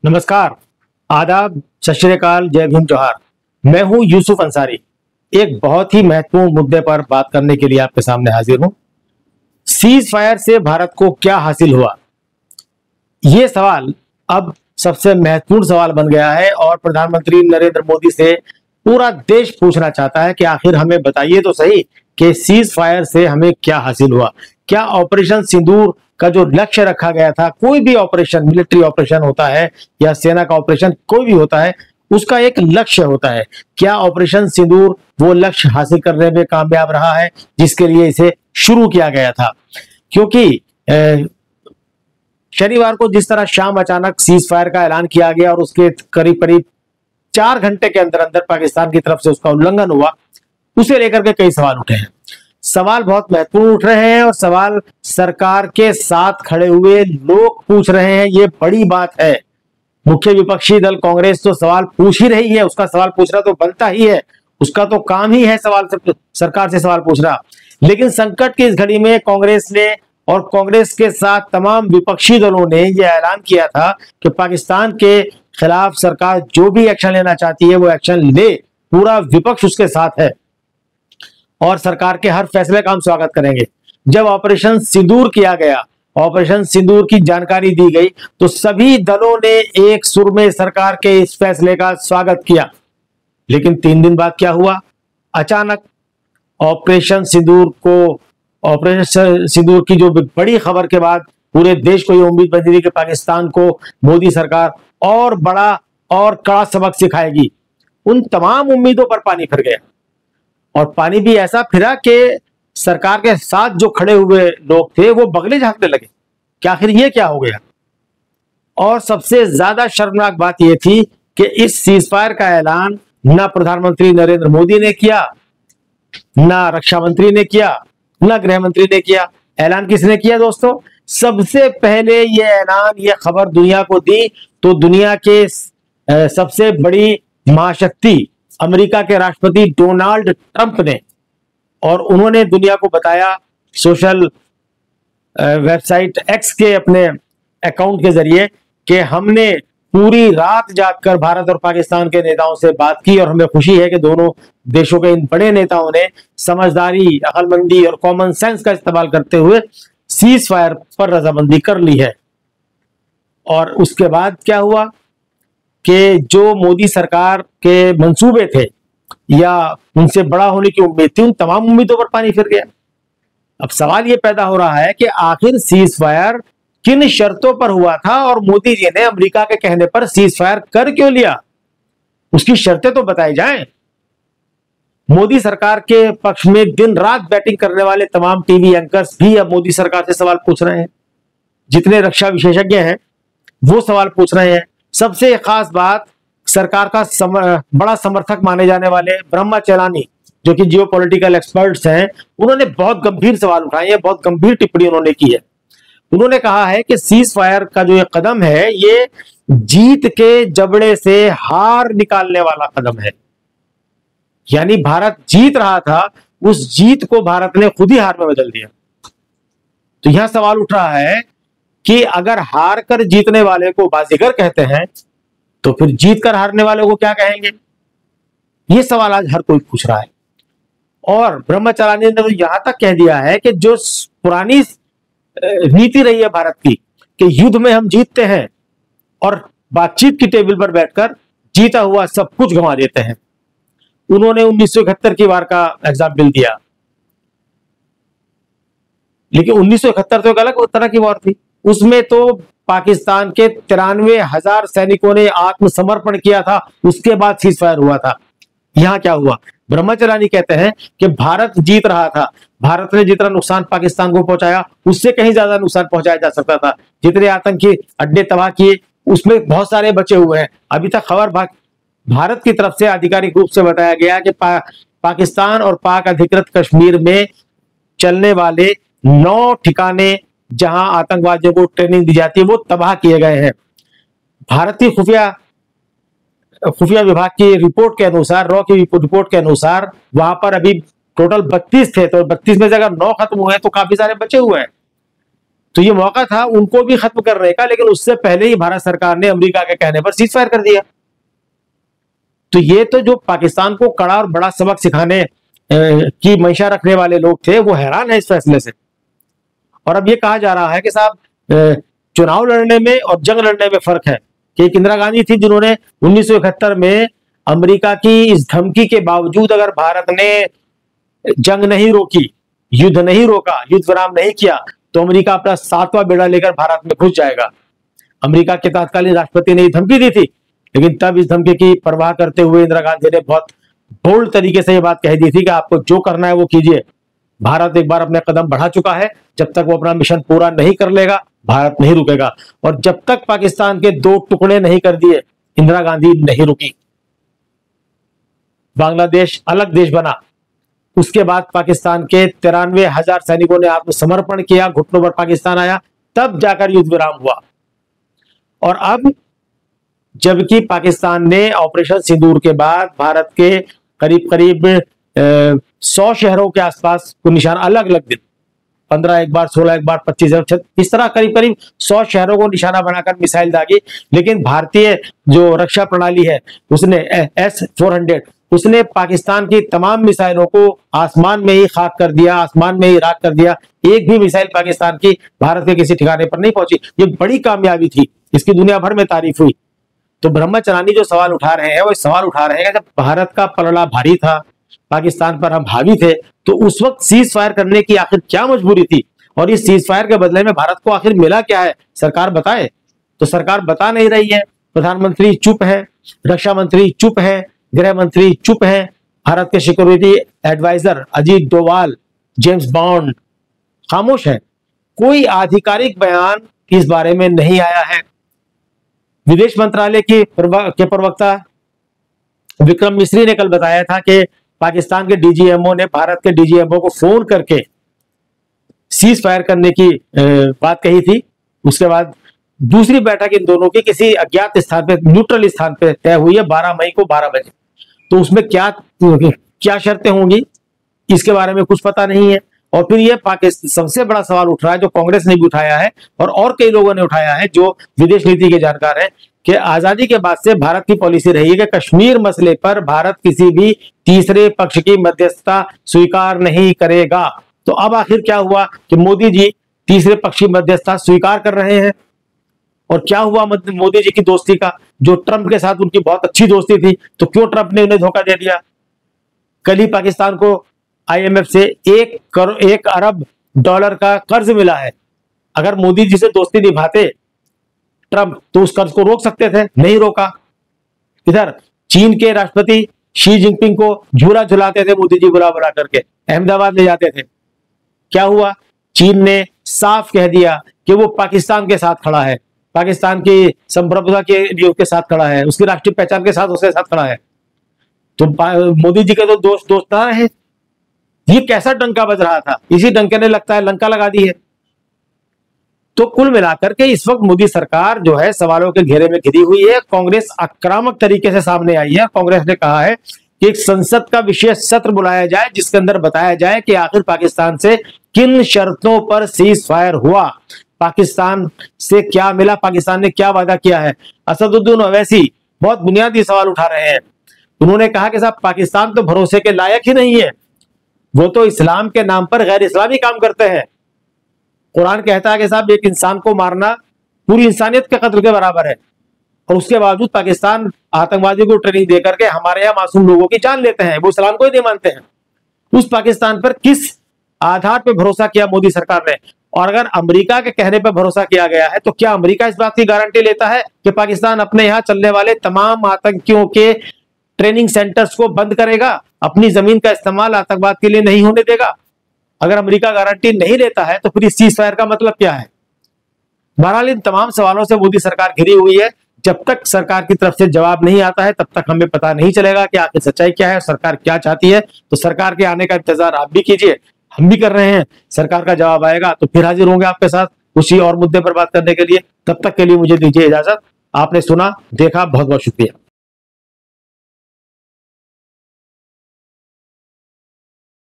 नमस्कार, आदाब, सत श्री अकाल, जय भीम, जोहार। मैं हूं यूसुफ अंसारी। एक बहुत ही महत्वपूर्ण मुद्दे पर बात करने के लिए आपके सामने हाजिर हूं। सीज फायर से भारत को क्या हासिल हुआ, ये सवाल अब सबसे महत्वपूर्ण सवाल बन गया है और प्रधानमंत्री नरेंद्र मोदी से पूरा देश पूछना चाहता है कि आखिर हमें बताइए तो सही कि सीज फायर से हमें क्या हासिल हुआ। क्या ऑपरेशन सिंदूर का जो लक्ष्य रखा गया था, कोई भी ऑपरेशन, मिलिट्री ऑपरेशन होता है या सेना का ऑपरेशन कोई भी होता है, उसका एक लक्ष्य होता है। क्या ऑपरेशन सिंदूर वो लक्ष्य हासिल करने में कामयाब रहा है जिसके लिए इसे शुरू किया गया था? क्योंकि शनिवार को जिस तरह शाम अचानक सीज फायर का ऐलान किया गया और उसके करीब करीब 4 घंटे के अंदर अंदर पाकिस्तान की तरफ से उसका उल्लंघन हुआ, उसे लेकर के कई सवाल उठे हैं। सवाल बहुत महत्वपूर्ण उठ रहे हैं और सवाल सरकार के साथ खड़े हुए लोग पूछ रहे हैं। ये बड़ी बात है। मुख्य विपक्षी दल कांग्रेस तो सवाल पूछ ही रही है, उसका सवाल पूछना तो बनता ही है, उसका तो काम ही है सरकार से सवाल पूछना। लेकिन संकट की इस घड़ी में कांग्रेस ने और कांग्रेस के साथ तमाम विपक्षी दलों ने यह ऐलान किया था कि पाकिस्तान के खिलाफ सरकार जो भी एक्शन लेना चाहती है वो एक्शन ले, पूरा विपक्ष उसके साथ है और सरकार के हर फैसले का हम स्वागत करेंगे। जब ऑपरेशन सिंदूर किया गया, ऑपरेशन सिंदूर की जानकारी दी गई, तो सभी दलों ने एक सुर में सरकार के इस फैसले का स्वागत किया। लेकिन 3 दिन बाद क्या हुआ? अचानक ऑपरेशन सिंदूर की जो बड़ी खबर के बाद पूरे देश को यह उम्मीद बनी थी कि पाकिस्तान को मोदी सरकार और बड़ा और कड़ा सबक सिखाएगी। उन तमाम उम्मीदों पर पानी फिर गया और पानी भी ऐसा फिरा कि सरकार के साथ जो खड़े हुए लोग थे वो बगले झांकने लगे कि आखिर ये क्या हो गया। और सबसे ज्यादा शर्मनाक बात यह थी कि इस सीज फायर का ऐलान ना प्रधानमंत्री नरेंद्र मोदी ने किया, ना रक्षा मंत्री ने किया, ना गृह मंत्री ने किया। ऐलान किसने किया दोस्तों? सबसे पहले ये ऐलान, ये खबर दुनिया को दी तो दुनिया के सबसे बड़ी महाशक्ति अमेरिका के राष्ट्रपति डोनाल्ड ट्रंप ने। और उन्होंने दुनिया को बताया सोशल वेबसाइट एक्स के अपने अकाउंट के जरिए कि हमने पूरी रात जागकर भारत और पाकिस्तान के नेताओं से बात की और हमें खुशी है कि दोनों देशों के इन बड़े नेताओं ने समझदारी, अकलमंदी और कॉमन सेंस का इस्तेमाल करते हुए सीज फायर पर रजामंदी कर ली है। और उसके बाद क्या हुआ कि जो मोदी सरकार के मंसूबे थे या उनसे बड़ा होने की उम्मीद थी, उन तमाम उम्मीदों पर पानी फिर गया। अब सवाल यह पैदा हो रहा है कि आखिर सीज फायर किन शर्तों पर हुआ था और मोदी जी ने अमेरिका के कहने पर सीज फायर कर क्यों लिया? उसकी शर्तें तो बताई जाएं। मोदी सरकार के पक्ष में दिन रात बैटिंग करने वाले तमाम टीवी एंकर्स भी अब मोदी सरकार से सवाल पूछ रहे हैं। जितने रक्षा विशेषज्ञ हैं वो सवाल पूछ रहे हैं। सबसे खास बात, सरकार का बड़ा समर्थक माने जाने वाले ब्रह्मा चेलानी, जो कि जियो पॉलिटिकल एक्सपर्ट्स हैं, उन्होंने बहुत गंभीर सवाल उठाए हैं, बहुत गंभीर टिप्पणी उन्होंने की है। उन्होंने कहा है कि सीज फायर का जो ये कदम है, ये जीत के जबड़े से हार निकालने वाला कदम है। यानी भारत जीत रहा था, उस जीत को भारत ने खुद ही हार में बदल दिया। तो यहां सवाल उठ रहा है कि अगर हार कर जीतने वाले को बाजीगर कहते हैं तो फिर जीत कर हारने वाले को क्या कहेंगे? ये सवाल आज हर कोई पूछ रहा है। और ब्रह्मचारी ने तो यहां तक कह दिया है कि जो पुरानी नीति रही है भारत की कि युद्ध में हम जीतते हैं और बातचीत की टेबल पर बैठकर जीता हुआ सब कुछ गंवा देते हैं। उन्होंने 1971 की वार का एग्जाम्पल दिया, लेकिन 1971 तो एक अलग तरह की वॉर थी। उसमें तो पाकिस्तान के 93,000 सैनिकों ने आत्मसमर्पण किया था, उसके बाद सीज फायर हुआ था। यहां क्या हुआ? ब्रह्मचरानी कहते हैं कि भारत जीत रहा था, भारत ने जितना नुकसान पाकिस्तान को पहुंचाया उससे कहीं ज्यादा नुकसान पहुंचाया जा सकता था। जितने आतंकी अड्डे तबाह किए उसमें बहुत सारे बचे हुए हैं। अभी तक खबर भारत की तरफ से आधिकारिक रूप से बताया गया कि पाकिस्तान और पाक अधिकृत कश्मीर में चलने वाले 9 ठिकाने जहां आतंकवादियों को ट्रेनिंग दी जाती है वो तबाह किए गए हैं। भारतीय खुफिया विभाग की रिपोर्ट के अनुसार, रॉ की रिपोर्ट के अनुसार वहां पर अभी टोटल 32 थे, तो 32 में से अगर 9 खत्म हुए तो काफी सारे बचे हुए हैं। तो ये मौका था उनको भी खत्म करने का, लेकिन उससे पहले ही भारत सरकार ने अमेरिका के कहने पर सीज फायर कर दिया। तो ये तो जो पाकिस्तान को कड़ा और बड़ा सबक सिखाने की मंशा रखने वाले लोग थे वो हैरान है इस फैसले से। और अब ये कहा जा रहा है कि साहब चुनाव लड़ने में और जंग लड़ने में फर्क है कि एक इंदिरा गांधी थी जिन्होंने 1971 में अमेरिका की इस धमकी के बावजूद अगर भारत ने जंग नहीं रोकी, युद्ध नहीं रोका, युद्ध विराम नहीं किया, तो अमेरिका अपना 7वां बेड़ा लेकर भारत में घुस जाएगा। अमेरिका के तत्कालीन राष्ट्रपति ने धमकी दी थी, लेकिन तब इस धमकी की परवाह करते हुए इंदिरा गांधी ने बहुत बोल्ड तरीके से यह बात कह दी थी कि आपको जो करना है वो कीजिए। भारत एक बार अपने कदम बढ़ा चुका है, जब तक वो अपना मिशन पूरा नहीं कर लेगा भारत नहीं रुकेगा। और जब तक पाकिस्तान के 2 टुकड़े नहीं कर दिए इंदिरा गांधी नहीं रुकी। बांग्लादेश अलग देश बना, उसके बाद पाकिस्तान के 93,000 सैनिकों ने आत्मसमर्पण किया, घुटनों पर पाकिस्तान आया, तब जाकर युद्ध विराम हुआ। और अब जबकि पाकिस्तान ने ऑपरेशन सिंदूर के बाद भारत के करीब करीब 100 शहरों के आसपास को निशाना, अलग अलग दिन 15 एक बार, 16 एक बार, 25 इस तरह करीब करीब 100 शहरों को निशाना बनाकर मिसाइल दागी। लेकिन भारतीय जो रक्षा प्रणाली है उसने S-400 उसने पाकिस्तान की तमाम मिसाइलों को आसमान में ही खाक कर दिया, आसमान में ही राख कर दिया। एक भी मिसाइल पाकिस्तान की भारत के किसी ठिकाने पर नहीं पहुंची। ये बड़ी कामयाबी थी, इसकी दुनिया भर में तारीफ हुई। तो ब्रह्मचरानी जो सवाल उठा रहे हैं वो सवाल उठा रहे हैं कि जब भारत का पलड़ा भारी था, पाकिस्तान पर हम हावी थे, तो उस वक्त सीज फायर करने की आखिर क्या मजबूरी थी, और इस सीज फायर के बदले में भारत को आखिर मिला क्या है, सरकार बताए। तो सरकार बता नहीं रही है। प्रधानमंत्री चुप है, रक्षा मंत्री चुप है, गृह मंत्री चुप है, भारत के security adviser Ajit Doval, James Bond खामोश है। कोई आधिकारिक बयान इस बारे में नहीं आया है। विदेश मंत्रालय के प्रवक्ता विक्रम मिस्री ने कल बताया था कि पाकिस्तान के डीजीएमओ ने भारत के डीजीएमओ को फोन करके सीज फायर करने की बात कही थी। उसके बाद दूसरी बैठक इन दोनों की किसी अज्ञात स्थान पे, न्यूट्रल स्थान पे तय हुई है 12 मई को 12 बजे। तो उसमें क्या शर्तें होंगी इसके बारे में कुछ पता नहीं है। और फिर ये पाकिस्तान सबसे बड़ा सवाल उठ रहा है जो कांग्रेस ने भी उठाया है और कई लोगों ने उठाया है जो विदेश नीति के जानकार हैं, कि आजादी के बाद से भारत की पॉलिसी रही है कि कश्मीर मसले पर भारत किसी भी तीसरे पक्ष की मध्यस्थता स्वीकार नहीं करेगा। तो अब आखिर क्या हुआ कि मोदी जी तीसरे पक्ष की मध्यस्थता स्वीकार कर रहे हैं। और क्या हुआ मोदी जी की दोस्ती का, जो ट्रंप के साथ उनकी बहुत अच्छी दोस्ती थी, तो क्यों ट्रंप ने उन्हें धोखा दे दिया। कल ही पाकिस्तान को IMF से 1 अरब डॉलर का कर्ज मिला है। अगर मोदी जी से दोस्ती निभाते ट्रंप तो उस कर्ज को रोक सकते थे, नहीं रोका। इधर चीन के राष्ट्रपति शी जिनपिंग को झूला झुलाते थे मोदी जी, बुला बुला करके अहमदाबाद ले जाते थे। क्या हुआ, चीन ने साफ कह दिया कि वो पाकिस्तान के साथ खड़ा है, पाकिस्तान की संप्रभुता के लिए उसके साथ खड़ा है, उसकी राष्ट्रीय पहचान के साथ उसके साथ खड़ा है। तो मोदी जी के तो दोस्त ना रहे। ये कैसा डंका बज रहा था, इसी डंके ने लगता है लंका लगा दी है। तो कुल मिलाकर के इस वक्त मोदी सरकार जो है सवालों के घेरे में घिरी हुई है। कांग्रेस आक्रामक तरीके से सामने आई है। कांग्रेस ने कहा है कि एक संसद का विशेष सत्र बुलाया जाए जिसके अंदर बताया जाए कि आखिर पाकिस्तान से किन शर्तों पर सीज फायर हुआ, पाकिस्तान से क्या मिला, पाकिस्तान ने क्या वादा किया है। असदुद्दीन ओवैसी बहुत बुनियादी सवाल उठा रहे हैं। उन्होंने कहा कि साहब पाकिस्तान तो भरोसे के लायक ही नहीं है, वो तो इस्लाम के नाम पर गैर इस्लामी काम करते हैं। कुरान कहता है कि साहब एक इंसान को मारना पूरी इंसानियत के कत्ल के बराबर है, और उसके बावजूद पाकिस्तान आतंकवादी को ट्रेनिंग देकर के हमारे यहाँ मासूम लोगों की जान लेते हैं। वो इस्लाम को ही नहीं मानते हैं। उस पाकिस्तान पर किस आधार पर भरोसा किया मोदी सरकार ने। और अगर अमेरिका के कहने पर भरोसा किया गया है तो क्या अमेरिका इस बात की गारंटी लेता है कि पाकिस्तान अपने यहाँ चलने वाले तमाम आतंकियों के ट्रेनिंग सेंटर्स को बंद करेगा, अपनी जमीन का इस्तेमाल आतंकवाद के लिए नहीं होने देगा? अगर अमेरिका गारंटी नहीं लेता है तो फिर इस सीज फायर का मतलब क्या है? बहरहाल इन तमाम सवालों से मोदी सरकार घिरी हुई है। जब तक सरकार की तरफ से जवाब नहीं आता है तब तक हमें पता नहीं चलेगा कि आखिर सच्चाई क्या है, सरकार क्या चाहती है। तो सरकार के आने का इंतजार आप भी कीजिए, हम भी कर रहे हैं। सरकार का जवाब आएगा तो फिर हाजिर होंगे आपके साथ उसी और मुद्दे पर बात करने के लिए। तब तक के लिए मुझे दीजिए इजाजत। आपने सुना देखा, बहुत बहुत शुक्रिया।